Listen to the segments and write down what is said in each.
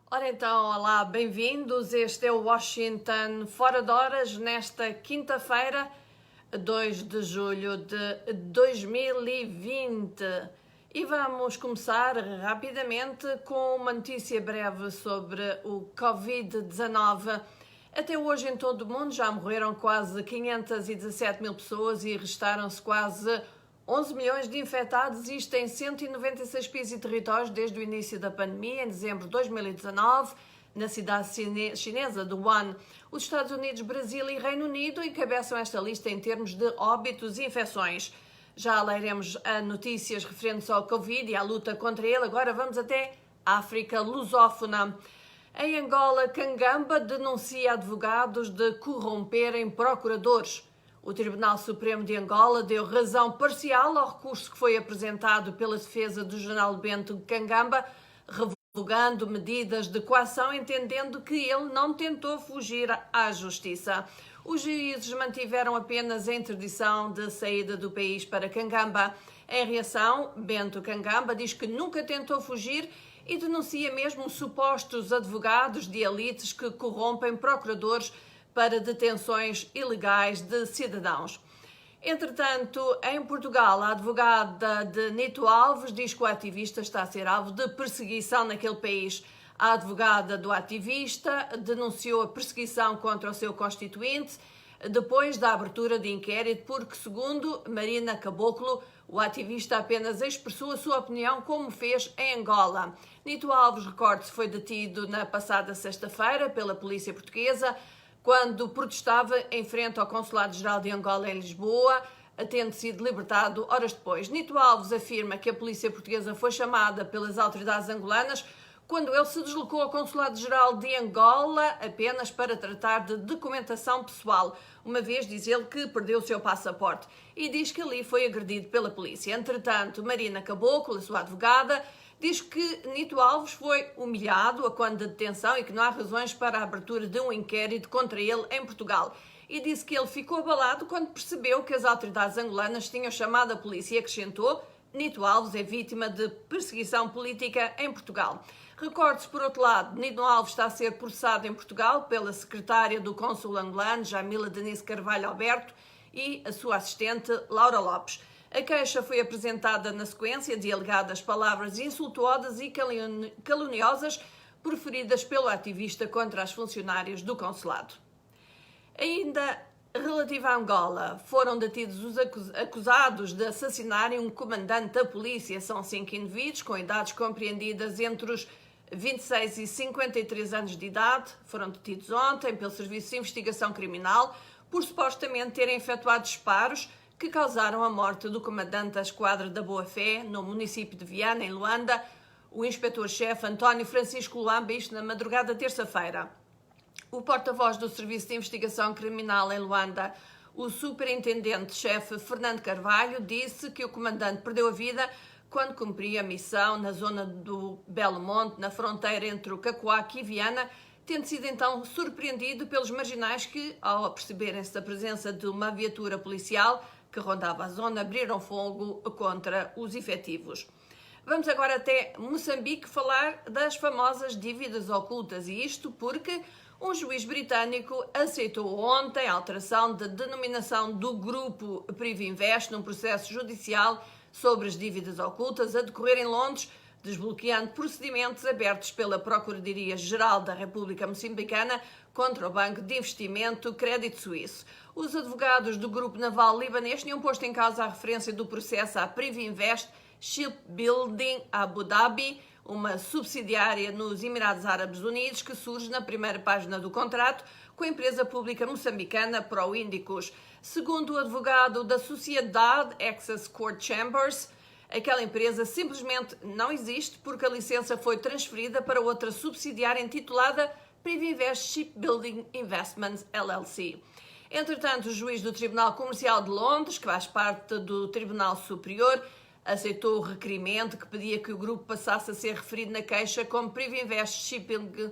Ora então, olá, bem-vindos. Este é o Washington Fora de Horas, nesta quinta-feira, 2 de julho de 2020. E vamos começar rapidamente com uma notícia breve sobre o Covid-19. Até hoje, em todo o mundo, já morreram quase 517 mil pessoas e restaram-se quase 11 milhões de infectados, isto em 196 países e territórios desde o início da pandemia, em dezembro de 2019, na cidade chinesa de Wuhan. Os Estados Unidos, Brasil e Reino Unido encabeçam esta lista em termos de óbitos e infecções. Já leremos a notícias referentes ao Covid e à luta contra ele. Agora vamos até a África lusófona. Em Angola, Kangamba denuncia advogados de corromperem procuradores. O Tribunal Supremo de Angola deu razão parcial ao recurso que foi apresentado pela defesa do general Bento Kangamba, revogando medidas de coação, entendendo que ele não tentou fugir à justiça. Os juízes mantiveram apenas a interdição de saída do país para Kangamba. Em reação, Bento Kangamba diz que nunca tentou fugir e denuncia mesmo supostos advogados de elites que corrompem procuradores para detenções ilegais de cidadãos. Entretanto, em Portugal, a advogada de Nito Alves diz que o ativista está a ser alvo de perseguição naquele país. A advogada do ativista denunciou a perseguição contra o seu constituinte depois da abertura de inquérito porque, segundo Marina Caboclo, o ativista apenas expressou a sua opinião como fez em Angola. Nito Alves, recorde-se, foi detido na passada sexta-feira pela polícia portuguesa quando protestava em frente ao Consulado-Geral de Angola em Lisboa, tendo sido libertado horas depois. Nito Alves afirma que a polícia portuguesa foi chamada pelas autoridades angolanas quando ele se deslocou ao Consulado-Geral de Angola apenas para tratar de documentação pessoal, uma vez, diz ele, que perdeu o seu passaporte, e diz que ali foi agredido pela polícia. Entretanto, Marina Caboclo, a sua advogada, diz que Nito Alves foi humilhado a quando da detenção e que não há razões para a abertura de um inquérito contra ele em Portugal. E disse que ele ficou abalado quando percebeu que as autoridades angolanas tinham chamado a polícia e acrescentou: Nito Alves é vítima de perseguição política em Portugal. Recorde-se, por outro lado, Nito Alves está a ser processado em Portugal pela secretária do cônsul angolano, Jamila Denise Carvalho Alberto, e a sua assistente, Laura Lopes. A queixa foi apresentada na sequência de alegadas palavras insultuosas e caluniosas proferidas pelo ativista contra as funcionárias do consulado. Ainda relativa a Angola, foram detidos os acusados de assassinarem um comandante da polícia. São 5 indivíduos com idades compreendidas entre os 26 e 53 anos de idade. Foram detidos ontem pelo Serviço de Investigação Criminal por supostamente terem efetuado disparos que causaram a morte do comandante da Esquadra da Boa-Fé, no município de Viana, em Luanda, o inspetor-chefe António Francisco Luamba, isto na madrugada de terça-feira. O porta-voz do Serviço de Investigação Criminal em Luanda, o superintendente-chefe Fernando Carvalho, disse que o comandante perdeu a vida quando cumpria a missão na zona do Belo Monte, na fronteira entre o Cacoaque e Viana, tendo sido então surpreendido pelos marginais que, ao aperceberem-se da presença de uma viatura policial que rondava a zona, abriram fogo contra os efetivos. Vamos agora até Moçambique falar das famosas dívidas ocultas, e isto porque um juiz britânico aceitou ontem a alteração da denominação do grupo Privinvest num processo judicial sobre as dívidas ocultas a decorrer em Londres, desbloqueando procedimentos abertos pela Procuradoria-Geral da República Moçambicana contra o Banco de Investimento Crédito Suíço. Os advogados do grupo naval libanês tinham posto em causa a referência do processo à Privinvest Shipbuilding Abu Dhabi, uma subsidiária nos Emirados Árabes Unidos, que surge na primeira página do contrato com a empresa pública moçambicana Proíndicos. Segundo o advogado da Sociedade Access Court Chambers, aquela empresa simplesmente não existe porque a licença foi transferida para outra subsidiária intitulada Privinvest Shipbuilding Investments LLC. Entretanto, o juiz do Tribunal Comercial de Londres, que faz parte do Tribunal Superior, aceitou o requerimento que pedia que o grupo passasse a ser referido na queixa como Privinvest Shipping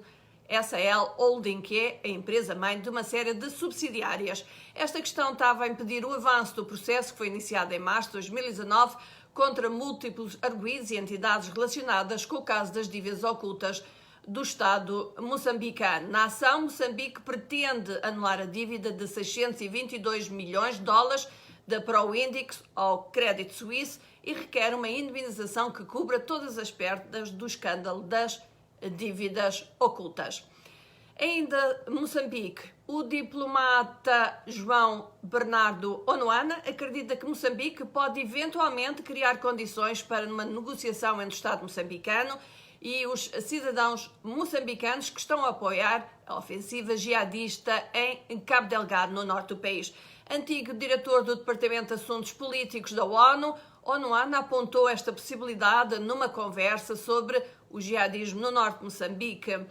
SAL Holding, que é a empresa-mãe de uma série de subsidiárias. Esta questão estava a impedir o avanço do processo que foi iniciado em março de 2019 contra múltiplos arguidos e entidades relacionadas com o caso das dívidas ocultas do Estado moçambicano. Na ação, Moçambique pretende anular a dívida de 622 milhões de dólares da Proindex ao Credit Suisse e requer uma indemnização que cubra todas as perdas do escândalo das dívidas ocultas. Ainda Moçambique, o diplomata João Bernardo Onuana acredita que Moçambique pode eventualmente criar condições para uma negociação entre o Estado moçambicano e os cidadãos moçambicanos que estão a apoiar a ofensiva jihadista em Cabo Delgado, no norte do país. Antigo diretor do Departamento de Assuntos Políticos da ONU, Onuana apontou esta possibilidade numa conversa sobre o jihadismo no norte de Moçambique.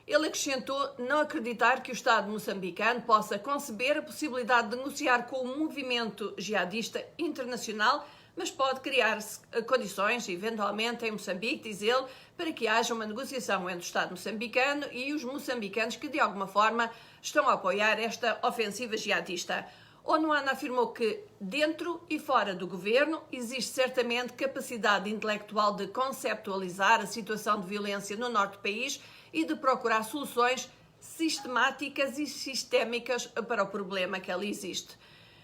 Ele acrescentou não acreditar que o Estado moçambicano possa conceber a possibilidade de negociar com o movimento jihadista internacional, mas pode criar-se condições, eventualmente em Moçambique, diz ele, para que haja uma negociação entre o Estado moçambicano e os moçambicanos que, de alguma forma, estão a apoiar esta ofensiva jihadista. Onuana afirmou que, dentro e fora do governo, existe certamente capacidade intelectual de conceptualizar a situação de violência no norte do país e de procurar soluções sistemáticas e sistémicas para o problema que ali existe.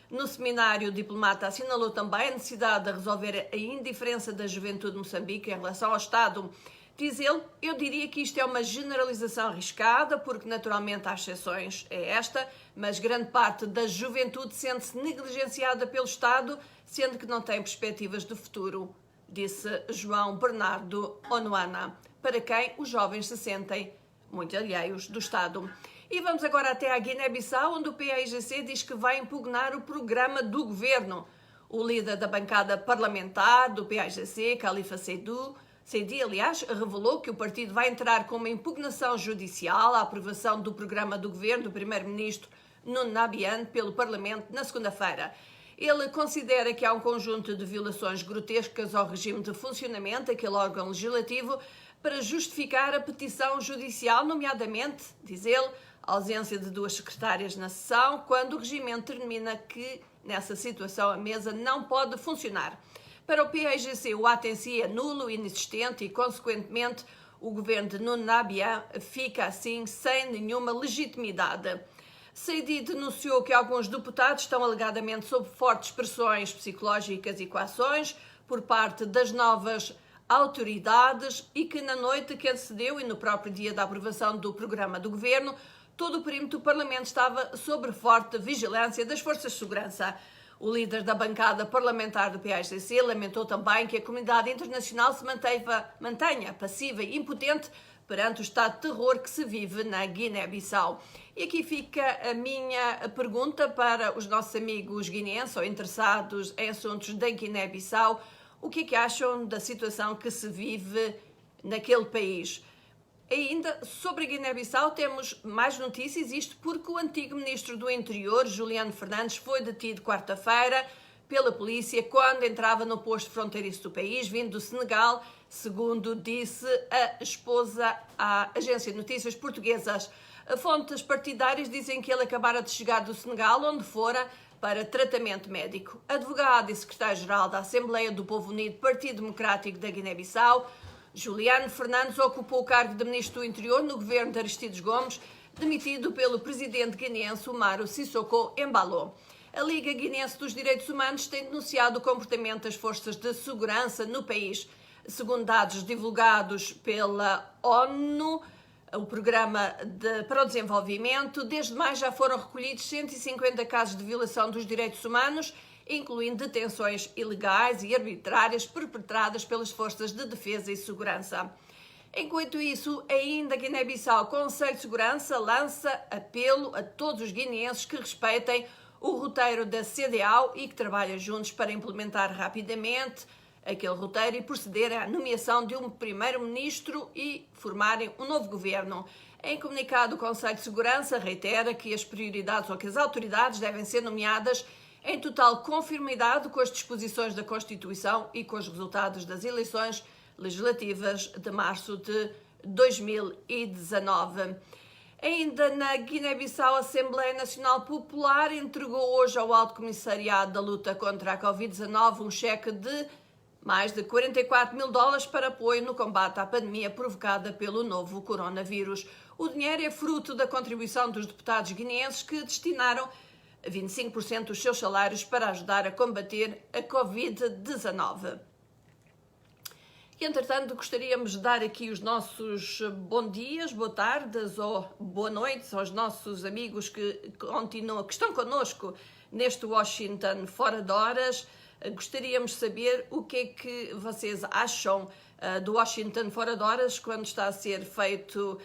No seminário, o diplomata assinalou também a necessidade de resolver a indiferença da juventude de Moçambique em relação ao Estado. Diz ele, eu diria que isto é uma generalização arriscada, porque naturalmente há exceções, é esta, mas grande parte da juventude sente-se negligenciada pelo Estado, sendo que não tem perspectivas de futuro, disse João Bernardo Onuana, para quem os jovens se sentem muito alheios do Estado. E vamos agora até à Guiné-Bissau, onde o PAIGC diz que vai impugnar o programa do governo. O líder da bancada parlamentar do PAIGC, Khalifa Seydi, revelou que o partido vai entrar com uma impugnação judicial à aprovação do programa do governo do primeiro-ministro Nuno Nabian pelo Parlamento na segunda-feira. Ele considera que há um conjunto de violações grotescas ao regime de funcionamento daquele órgão legislativo para justificar a petição judicial, nomeadamente, diz ele, a ausência de 2 secretárias na sessão, quando o regimento determina que, nessa situação, a mesa não pode funcionar. Para o PAIGC, o ato em si é nulo, inexistente e, consequentemente, o governo de Nuno Nabian fica assim sem nenhuma legitimidade. Seydi denunciou que alguns deputados estão alegadamente sob fortes pressões psicológicas e coações por parte das novas autoridades e que na noite que antecedeu e no próprio dia da aprovação do programa do governo, todo o perímetro do Parlamento estava sob forte vigilância das forças de segurança. O líder da bancada parlamentar do PAIGC lamentou também que a comunidade internacional se mantenha passiva e impotente perante o estado de terror que se vive na Guiné-Bissau. E aqui fica a minha pergunta para os nossos amigos guineenses ou interessados em assuntos da Guiné-Bissau. O que é que acham da situação que se vive naquele país? Ainda sobre a Guiné-Bissau temos mais notícias, isto porque o antigo ministro do Interior, Juliano Fernandes, foi detido quarta-feira pela polícia quando entrava no posto fronteiriço do país, vindo do Senegal, segundo disse a esposa à agência de notícias portuguesas. Fontes partidárias dizem que ele acabara de chegar do Senegal, onde fora para tratamento médico. Advogado e secretário-geral da Assembleia do Povo Unido, Partido Democrático da Guiné-Bissau, Juliano Fernandes ocupou o cargo de ministro do Interior no governo de Aristides Gomes, demitido pelo presidente guineense Umaru Sissoko Embalo. A Liga Guineense dos Direitos Humanos tem denunciado o comportamento das forças de segurança no país. Segundo dados divulgados pela ONU, o Programa para o Desenvolvimento, desde maio já foram recolhidos 150 casos de violação dos direitos humanos, incluindo detenções ilegais e arbitrárias perpetradas pelas forças de defesa e segurança. Enquanto isso, ainda a Guiné-Bissau, o Conselho de Segurança lança apelo a todos os guineenses que respeitem o roteiro da CEDEAO e que trabalhem juntos para implementar rapidamente aquele roteiro e proceder à nomeação de um primeiro-ministro e formarem um novo governo. Em comunicado, o Conselho de Segurança reitera que as prioridades ou que as autoridades devem ser nomeadas em total conformidade com as disposições da Constituição e com os resultados das eleições legislativas de março de 2019. Ainda na Guiné-Bissau, a Assembleia Nacional Popular entregou hoje ao Alto Comissariado da Luta contra a Covid-19 um cheque de mais de 44 mil dólares para apoio no combate à pandemia provocada pelo novo coronavírus. O dinheiro é fruto da contribuição dos deputados guineenses que destinaram 25% dos seus salários para ajudar a combater a Covid-19. E, entretanto, gostaríamos de dar aqui os nossos bom dias, boa tardes ou boa noite aos nossos amigos que estão connosco neste Washington Fora de Horas. Gostaríamos de saber o que é que vocês acham do Washington Fora de Horas quando está a ser feito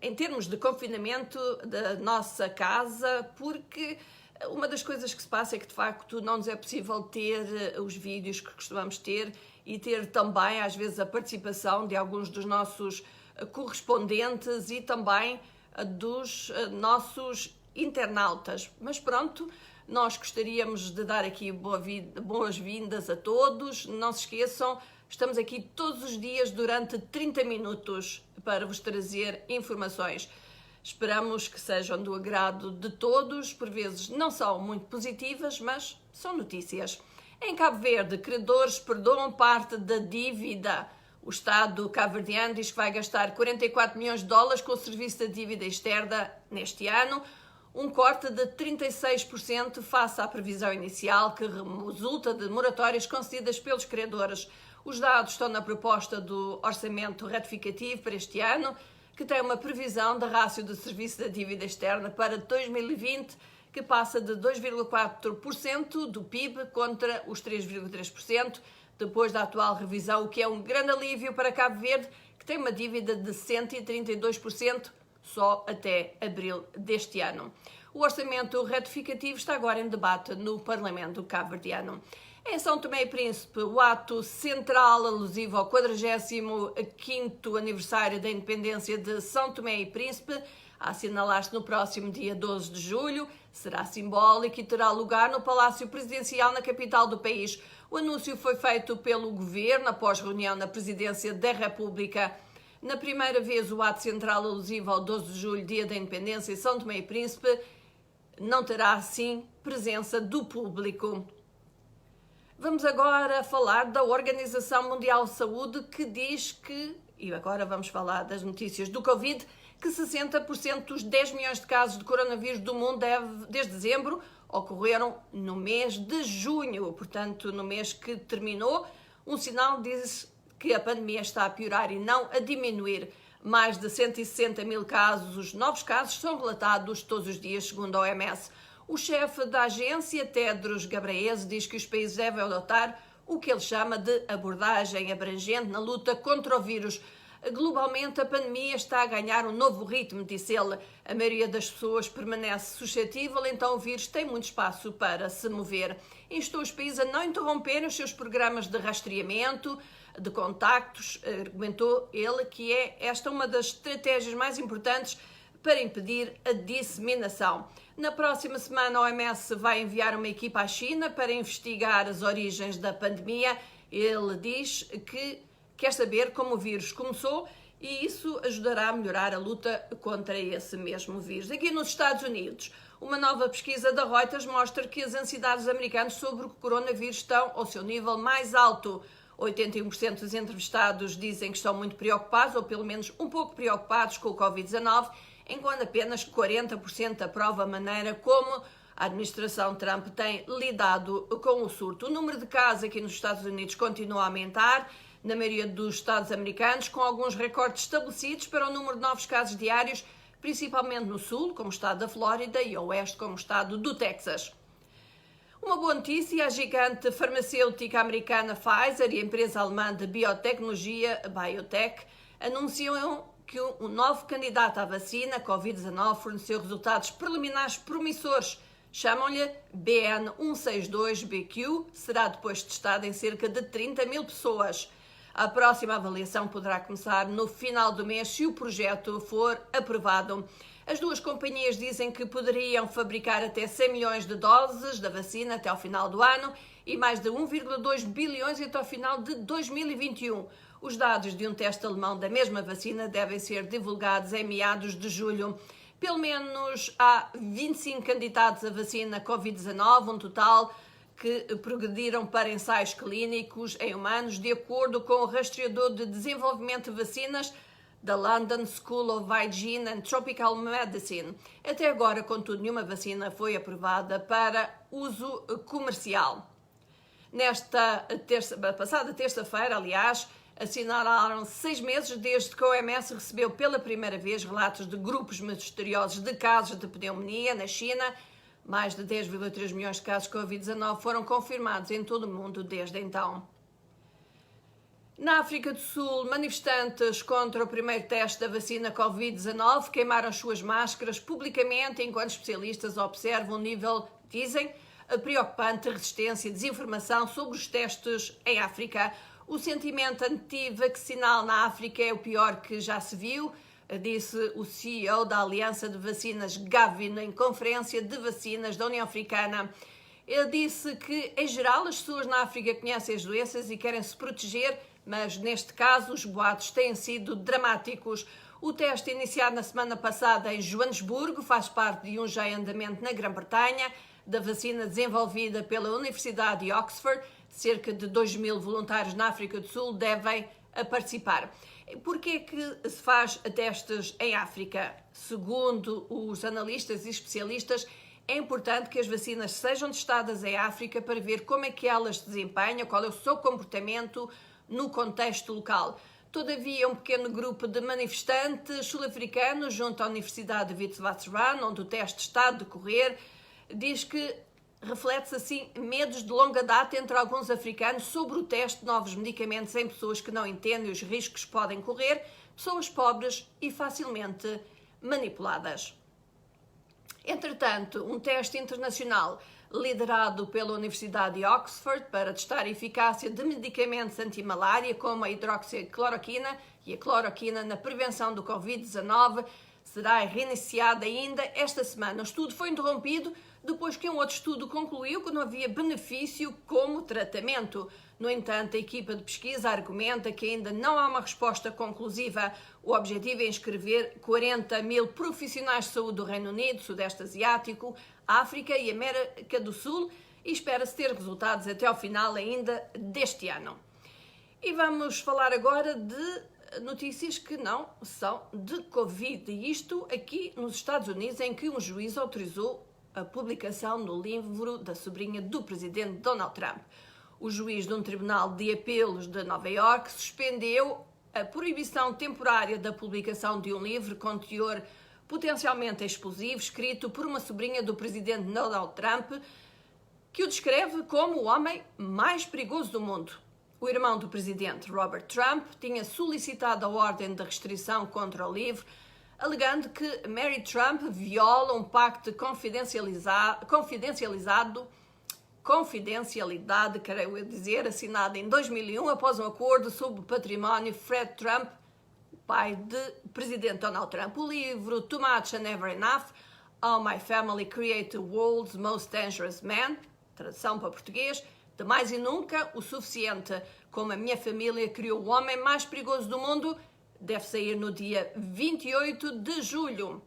em termos de confinamento da nossa casa, porque uma das coisas que se passa é que, de facto, não nos é possível ter os vídeos que costumamos ter e ter também, às vezes, a participação de alguns dos nossos correspondentes e também dos nossos internautas. Mas pronto, nós gostaríamos de dar aqui boas-vindas a todos. Não se esqueçam, estamos aqui todos os dias durante 30 minutos para vos trazer informações. Esperamos que sejam do agrado de todos, por vezes não são muito positivas, mas são notícias. Em Cabo Verde, credores perdoam parte da dívida. O Estado cabo-verdiano diz que vai gastar 44 milhões de dólares com o serviço da dívida externa neste ano, um corte de 36% face à previsão inicial que resulta de moratórias concedidas pelos credores. Os dados estão na proposta do orçamento retificativo para este ano, que tem uma previsão da rácio de serviço da dívida externa para 2020, que passa de 2,4% do PIB contra os 3,3% depois da atual revisão, o que é um grande alívio para Cabo Verde, que tem uma dívida de 132% só até abril deste ano. O orçamento retificativo está agora em debate no Parlamento cabo-verdiano. Em São Tomé e Príncipe, o ato central alusivo ao 45º aniversário da independência de São Tomé e Príncipe, a assinalar-se no próximo dia 12 de julho, será simbólico e terá lugar no Palácio Presidencial na capital do país. O anúncio foi feito pelo Governo após reunião na Presidência da República. Na primeira vez, o ato central alusivo ao 12 de julho, dia da independência em São Tomé e Príncipe, não terá, assim, presença do público. Vamos agora falar da Organização Mundial de Saúde, que diz que, e agora vamos falar das notícias do Covid, que 60% dos 10 milhões de casos de coronavírus do mundo desde dezembro ocorreram no mês de junho, portanto, no mês que terminou. Um sinal diz que a pandemia está a piorar e não a diminuir. Mais de 160 mil casos, novos casos, são relatados todos os dias, segundo a OMS. O chefe da agência, Tedros Ghebreyesus, diz que os países devem adotar o que ele chama de abordagem abrangente na luta contra o vírus. Globalmente, a pandemia está a ganhar um novo ritmo, disse ele. A maioria das pessoas permanece suscetível, então o vírus tem muito espaço para se mover. Instou os países a não interromperem os seus programas de rastreamento, de contactos. Argumentou ele que é esta uma das estratégias mais importantes para impedir a disseminação. Na próxima semana, a OMS vai enviar uma equipa à China para investigar as origens da pandemia. Ele diz que quer saber como o vírus começou e isso ajudará a melhorar a luta contra esse mesmo vírus. Aqui nos Estados Unidos, uma nova pesquisa da Reuters mostra que as ansiedades americanas sobre o coronavírus estão ao seu nível mais alto. 81% dos entrevistados dizem que estão muito preocupados, ou pelo menos um pouco preocupados com o Covid-19, enquanto apenas 40% aprova a maneira como a administração Trump tem lidado com o surto. O número de casos aqui nos Estados Unidos continua a aumentar, na maioria dos estados americanos, com alguns recordes estabelecidos para o número de novos casos diários, principalmente no sul, como o estado da Flórida, e ao oeste, como o estado do Texas. Uma boa notícia, a gigante farmacêutica americana Pfizer e a empresa alemã de biotecnologia BioNTech anunciam que um novo candidato à vacina Covid-19 forneceu resultados preliminares promissores. Chamam-lhe BN162BQ, será depois testado em cerca de 30 mil pessoas. A próxima avaliação poderá começar no final do mês se o projeto for aprovado. As duas companhias dizem que poderiam fabricar até 100 milhões de doses da vacina até ao final do ano e mais de 1,2 bilhões até ao final de 2021. Os dados de um teste alemão da mesma vacina devem ser divulgados em meados de julho. Pelo menos há 25 candidatos à vacina Covid-19, um total que progrediram para ensaios clínicos em humanos, de acordo com o rastreador de desenvolvimento de vacinas da London School of Hygiene and Tropical Medicine. Até agora, contudo, nenhuma vacina foi aprovada para uso comercial. Passada terça-feira, aliás, assinalaram 6 meses desde que a OMS recebeu pela primeira vez relatos de grupos misteriosos de casos de pneumonia na China. Mais de 10,3 milhões de casos de Covid-19 foram confirmados em todo o mundo desde então. Na África do Sul, manifestantes contra o primeiro teste da vacina Covid-19 queimaram as suas máscaras publicamente enquanto especialistas observam um nível, dizem, preocupante de resistência e desinformação sobre os testes em África. O sentimento anti-vacinal na África é o pior que já se viu, disse o CEO da Aliança de Vacinas Gavi em conferência de vacinas da União Africana. Ele disse que, em geral, as pessoas na África conhecem as doenças e querem se proteger, mas neste caso os boatos têm sido dramáticos. O teste iniciado na semana passada em Joanesburgo faz parte de um já em andamento na Grã-Bretanha, da vacina desenvolvida pela Universidade de Oxford. Cerca de 2.000 voluntários na África do Sul devem participar. Por que é que se faz testes em África? Segundo os analistas e especialistas, é importante que as vacinas sejam testadas em África para ver como é que elas se desempenham, qual é o seu comportamento no contexto local. Todavia, um pequeno grupo de manifestantes sul-africanos junto à Universidade de Witwatersrand, onde o teste está a decorrer, diz que reflete-se assim medos de longa data entre alguns africanos sobre o teste de novos medicamentos em pessoas que não entendem os riscos que podem correr, pessoas pobres e facilmente manipuladas. Entretanto, um teste internacional liderado pela Universidade de Oxford para testar a eficácia de medicamentos anti-malária como a hidroxicloroquina e a cloroquina na prevenção do Covid-19 será reiniciado ainda esta semana. O estudo foi interrompido depois que um outro estudo concluiu que não havia benefício como tratamento. No entanto, a equipa de pesquisa argumenta que ainda não há uma resposta conclusiva. O objetivo é inscrever 40.000 profissionais de saúde do Reino Unido, Sudeste Asiático, África e América do Sul e espera-se ter resultados até ao final ainda deste ano. E vamos falar agora de notícias que não são de Covid. E isto aqui nos Estados Unidos, em que um juiz autorizou a publicação do livro da sobrinha do presidente Donald Trump. O juiz de um tribunal de apelos de Nova York suspendeu a proibição temporária da publicação de um livro com teor potencialmente explosivo, escrito por uma sobrinha do presidente Donald Trump, que o descreve como o homem mais perigoso do mundo. O irmão do presidente, Robert Trump, tinha solicitado a ordem de restrição contra o livro, alegando que Mary Trump viola um pacto de confidencialidade, quero dizer, assinado em 2001 após um acordo sobre o património Fred Trump, o pai de presidente Donald Trump. O livro Too Much and Never Enough, How My Family Created the World's Most Dangerous Man, tradução para português, de mais e nunca o suficiente, como a minha família criou o homem mais perigoso do mundo, deve sair no dia 28 de julho.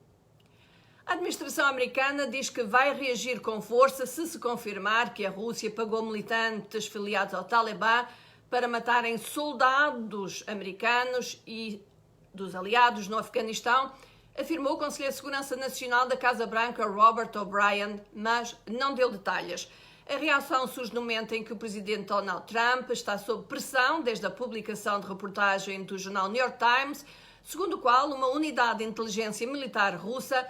A administração americana diz que vai reagir com força se confirmar que a Rússia pagou militantes filiados ao Talibã para matarem soldados americanos e dos aliados no Afeganistão, afirmou o Conselheiro de Segurança Nacional da Casa Branca, Robert O'Brien, mas não deu detalhes. A reação surge no momento em que o presidente Donald Trump está sob pressão desde a publicação de reportagem do jornal New York Times, segundo o qual uma unidade de inteligência militar russa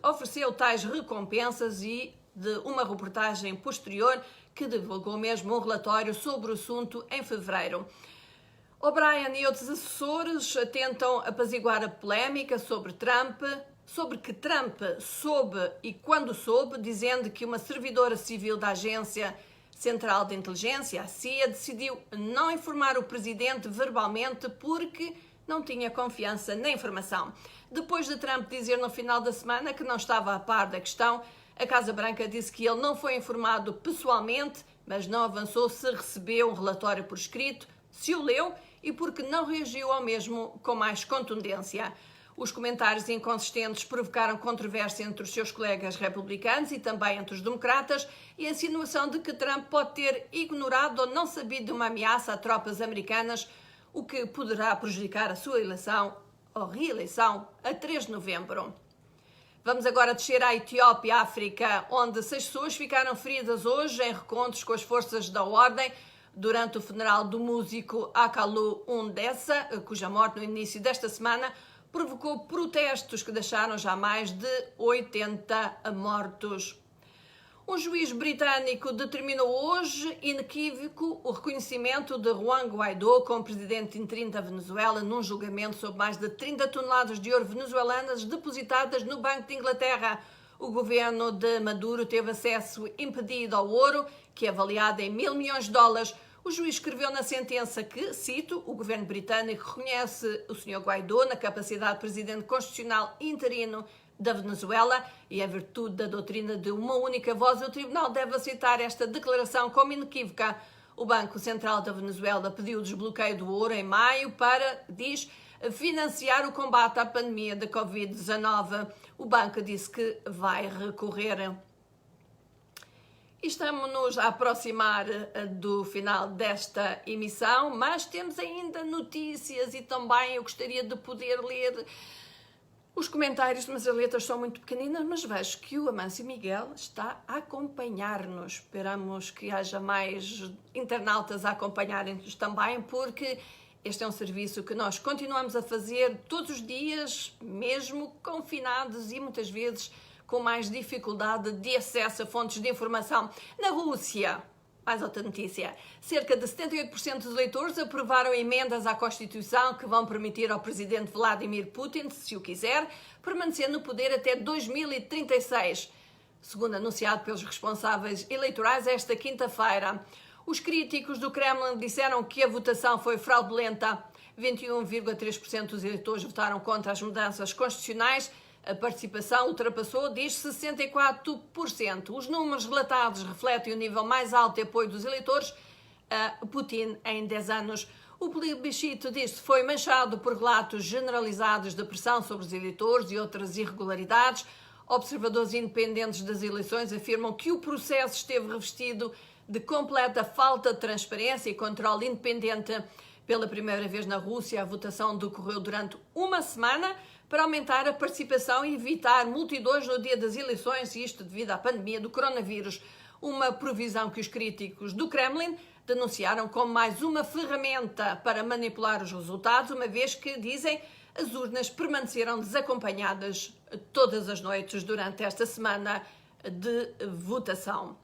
ofereceu tais recompensas e de uma reportagem posterior que divulgou mesmo um relatório sobre o assunto em fevereiro. O'Brien e outros assessores tentam apaziguar a polémica sobre que Trump soube e quando soube, dizendo que uma servidora civil da Agência Central de Inteligência, a CIA, decidiu não informar o presidente verbalmente porque não tinha confiança na informação. Depois de Trump dizer no final da semana que não estava a par da questão, a Casa Branca disse que ele não foi informado pessoalmente, mas não avançou se recebeu um relatório por escrito, se o leu e porque não reagiu ao mesmo com mais contundência. Os comentários inconsistentes provocaram controvérsia entre os seus colegas republicanos e também entre os democratas, e a insinuação de que Trump pode ter ignorado ou não sabido de uma ameaça a tropas americanas, o que poderá prejudicar a sua eleição ou reeleição a 3 de novembro. Vamos agora descer à Etiópia, África, onde 6 pessoas ficaram feridas hoje em recontros com as forças da ordem durante o funeral do músico Akalu Hundessa, cuja morte no início desta semana provocou protestos que deixaram já mais de 80 mortos. Um juiz britânico determinou hoje, inequívoco, o reconhecimento de Juan Guaidó como presidente interino da Venezuela num julgamento sobre mais de 30 toneladas de ouro venezuelanas depositadas no Banco de Inglaterra. O governo de Maduro teve acesso impedido ao ouro, que é avaliado em $1.000 milhões. O juiz escreveu na sentença que, cito, o governo britânico reconhece o Sr. Guaidó na capacidade de presidente constitucional interino da Venezuela e, em virtude da doutrina de uma única voz, o tribunal deve aceitar esta declaração como inequívoca. O Banco Central da Venezuela pediu o desbloqueio do ouro em maio para, diz, financiar o combate à pandemia da Covid-19. O banco disse que vai recorrer. Estamos-nos a aproximar do final desta emissão, mas temos ainda notícias e também eu gostaria de poder ler os comentários, mas as letras são muito pequeninas, mas vejo que o Amâncio Miguel está a acompanhar-nos. Esperamos que haja mais internautas a acompanharem-nos também, porque este é um serviço que nós continuamos a fazer todos os dias, mesmo confinados e muitas vezes com mais dificuldade de acesso a fontes de informação. Na Rússia, mais outra notícia, cerca de 78% dos eleitores aprovaram emendas à Constituição que vão permitir ao presidente Vladimir Putin, se o quiser, permanecer no poder até 2036, segundo anunciado pelos responsáveis eleitorais esta quinta-feira. Os críticos do Kremlin disseram que a votação foi fraudulenta. 21,3% dos eleitores votaram contra as mudanças constitucionais. A participação ultrapassou, diz, 64%. Os números relatados refletem o nível mais alto de apoio dos eleitores a Putin em 10 anos. O plebiscito, diz, foi manchado por relatos generalizados de pressão sobre os eleitores e outras irregularidades. Observadores independentes das eleições afirmam que o processo esteve revestido de completa falta de transparência e controle independente. Pela primeira vez na Rússia, a votação decorreu durante uma semana para aumentar a participação e evitar multidões no dia das eleições, e isto devido à pandemia do coronavírus. Uma provisão que os críticos do Kremlin denunciaram como mais uma ferramenta para manipular os resultados, uma vez que, dizem, as urnas permaneceram desacompanhadas todas as noites durante esta semana de votação.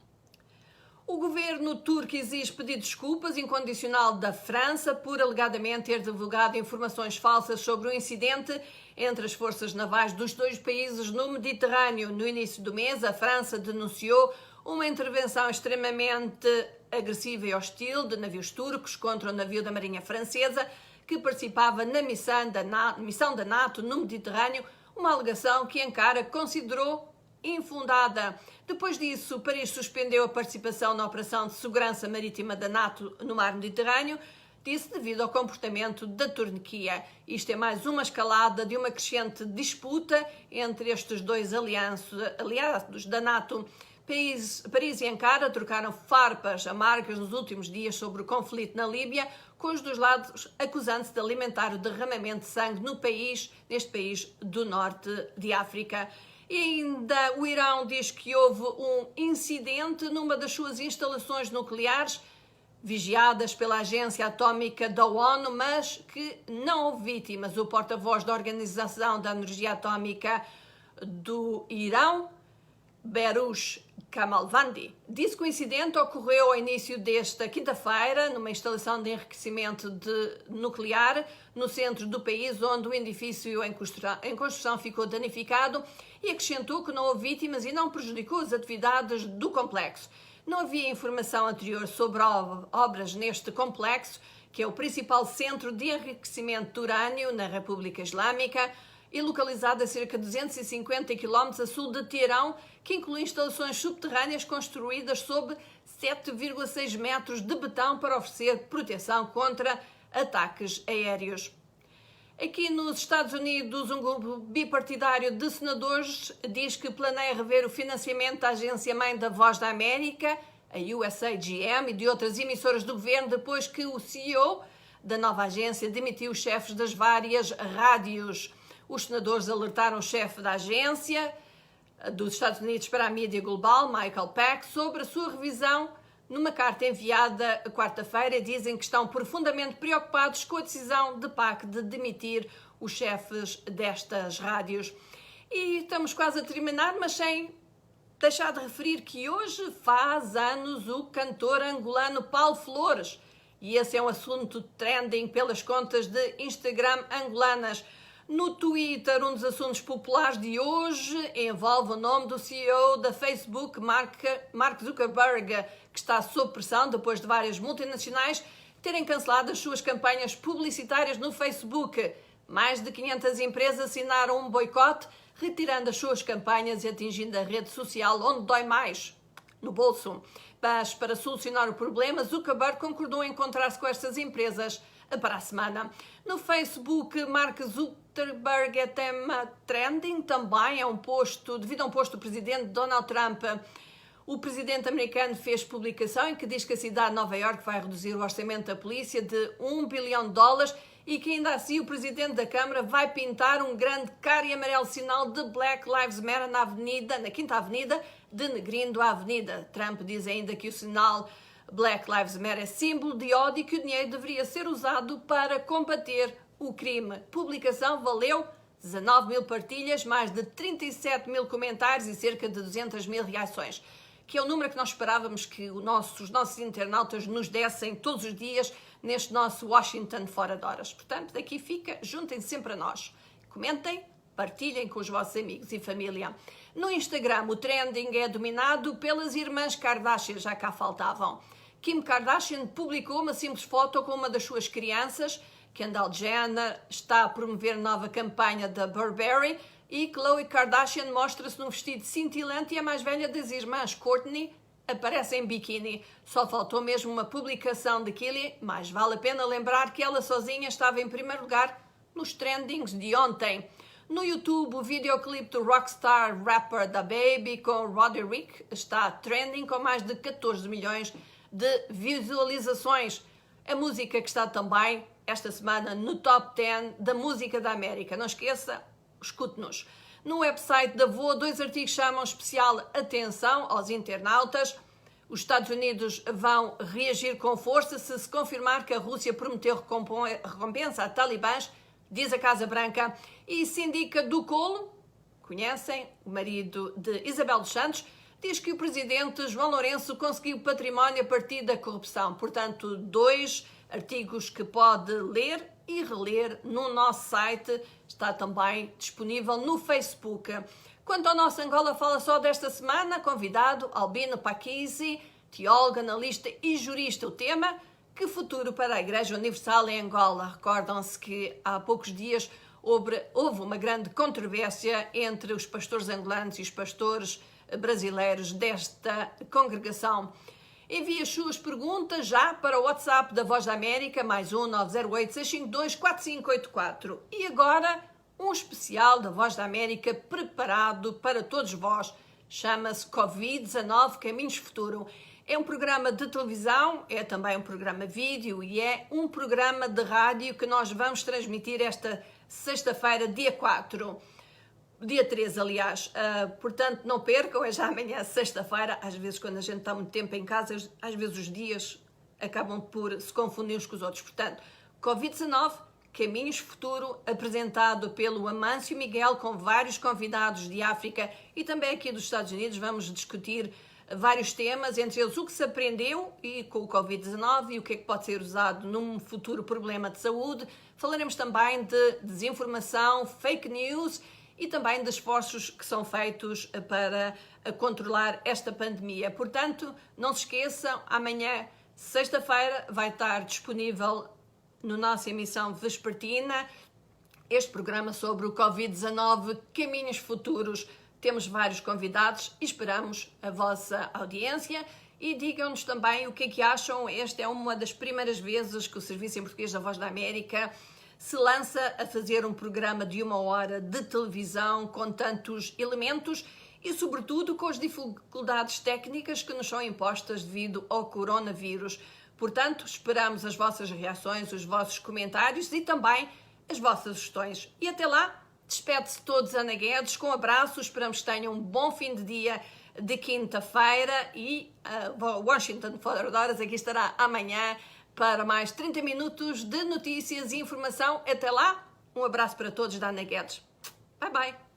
O governo turco exige pedido de desculpas incondicional da França por alegadamente ter divulgado informações falsas sobre o incidente entre as forças navais dos dois países no Mediterrâneo. No início do mês, a França denunciou uma intervenção extremamente agressiva e hostil de navios turcos contra o navio da Marinha Francesa que participava na missão da NATO no Mediterrâneo, uma alegação que Ankara considerou infundada. Depois disso, Paris suspendeu a participação na operação de segurança marítima da NATO no mar Mediterrâneo, disse devido ao comportamento da Turquia. Isto é mais uma escalada de uma crescente disputa entre estes dois aliados da NATO. Paris e Ankara trocaram farpas amargas nos últimos dias sobre o conflito na Líbia, com os dois lados acusando-se de alimentar o derramamento de sangue neste país do norte de África. E ainda o Irão diz que houve um incidente numa das suas instalações nucleares, vigiadas pela Agência Atómica da ONU, mas que não houve vítimas. O porta-voz da Organização da Energia Atómica do Irão, Behroush Kamalvandi, disse que o incidente ocorreu ao início desta quinta-feira numa instalação de enriquecimento nuclear no centro do país, onde o edifício em construção ficou danificado, e acrescentou que não houve vítimas e não prejudicou as atividades do complexo. Não havia informação anterior sobre obras neste complexo, que é o principal centro de enriquecimento de urânio na República Islâmica e localizado a cerca de 250 km a sul de Teherão, que inclui instalações subterrâneas construídas sob 7,6 metros de betão para oferecer proteção contra ataques aéreos. Aqui nos Estados Unidos, um grupo bipartidário de senadores diz que planeia rever o financiamento da agência-mãe da Voz da América, a USAGM, e de outras emissoras do governo, depois que o CEO da nova agência demitiu os chefes das várias rádios. Os senadores alertaram o chefe da agência dos Estados Unidos para a mídia global, Michael Pack, sobre a sua revisão. Numa carta enviada quarta-feira, dizem que estão profundamente preocupados com a decisão de PAC de demitir os chefes destas rádios. E estamos quase a terminar, mas sem deixar de referir que hoje faz anos o cantor angolano Paulo Flores. E esse é um assunto trending pelas contas de Instagram angolanas. No Twitter, um dos assuntos populares de hoje envolve o nome do CEO da Facebook, Mark Zuckerberg, que está sob pressão depois de várias multinacionais terem cancelado as suas campanhas publicitárias no Facebook. Mais de 500 empresas assinaram um boicote, retirando as suas campanhas e atingindo a rede social onde dói mais, no bolso. Mas, para solucionar o problema, Zuckerberg concordou em encontrar-se com estas empresas para a semana. No Facebook, Mark Zuckerberg é tema trending também, devido a um posto do presidente Donald Trump. O presidente americano fez publicação em que diz que a cidade de Nova Iorque vai reduzir o orçamento da polícia de $1 bilhão e que ainda assim o presidente da Câmara vai pintar um grande cara e amarelo sinal de Black Lives Matter na Quinta Avenida, denegrindo a avenida. Trump diz ainda que o sinal Black Lives Matter é símbolo de ódio e que o dinheiro deveria ser usado para combater o crime. Publicação valeu 19 mil partilhas, mais de 37 mil comentários e cerca de 200 mil reações, que é o número que nós esperávamos que os nossos internautas nos dessem todos os dias neste nosso Washington Fora de Horas. Portanto, daqui fica, juntem-se sempre a nós. Comentem, partilhem com os vossos amigos e família. No Instagram, o trending é dominado pelas irmãs Kardashian, já cá faltavam. Kim Kardashian publicou uma simples foto com uma das suas crianças. Kendall Jenner está a promover nova campanha da Burberry e Khloe Kardashian mostra-se num vestido cintilante e a mais velha das irmãs, Kourtney, aparece em biquíni. Só faltou mesmo uma publicação de Kylie, mas vale a pena lembrar que ela sozinha estava em primeiro lugar nos trendings de ontem. No YouTube, o videoclipe do rockstar rapper DaBaby com Roderick está trending com mais de 14 milhões de visualizações. A música que está também esta semana no top 10 da música da América. Não esqueça, escute-nos. No website da VOA, 2 artigos chamam especial atenção aos internautas. Os Estados Unidos vão reagir com força se confirmar que a Rússia prometeu recompensa a talibãs, diz a Casa Branca. E Sindica do Colo, conhecem, o marido de Isabel dos Santos, diz que o presidente João Lourenço conseguiu património a partir da corrupção. Portanto, 2 artigos que pode ler e reler no nosso site, está também disponível no Facebook. Quanto ao nosso Angola Fala Só desta semana, convidado Albino Paquisi, teólogo, analista e jurista. O tema, que futuro para a Igreja Universal em Angola? Recordam-se que há poucos dias houve uma grande controvérsia entre os pastores angolanos e os pastores brasileiros desta congregação. Envie as suas perguntas já para o WhatsApp da Voz da América, mais 908-652-4584. E agora, um especial da Voz da América preparado para todos vós. Chama-se Covid-19 Caminhos Futuro. É um programa de televisão, é também um programa vídeo e é um programa de rádio que nós vamos transmitir esta sexta-feira, dia 4. Dia 3, aliás. Portanto, não percam, é já amanhã, sexta-feira. Às vezes, quando a gente está muito tempo em casa, às vezes os dias acabam por se confundir uns com os outros. Portanto, Covid-19, Caminhos Futuro, apresentado pelo Amâncio Miguel, com vários convidados de África e também aqui dos Estados Unidos. Vamos discutir vários temas, entre eles o que se aprendeu e com o Covid-19 e o que é que pode ser usado num futuro problema de saúde. Falaremos também de desinformação, fake news e também de esforços que são feitos para controlar esta pandemia. Portanto, não se esqueçam, amanhã, sexta-feira, vai estar disponível na nossa emissão vespertina este programa sobre o Covid-19, Caminhos Futuros. Temos vários convidados e esperamos a vossa audiência e digam-nos também o que é que acham. Esta é uma das primeiras vezes que o Serviço em Português da Voz da América se lança a fazer um programa de 1 hora de televisão com tantos elementos e, sobretudo, com as dificuldades técnicas que nos são impostas devido ao coronavírus. Portanto, esperamos as vossas reações, os vossos comentários e também as vossas sugestões. E até lá, despede-se todos, Ana Guedes, com abraços, esperamos que tenham um bom fim de dia de quinta-feira e Washington Fora de Horas aqui estará amanhã para mais 30 minutos de notícias e informação. Até lá, um abraço para todos da Ana Guedes. Bye, bye.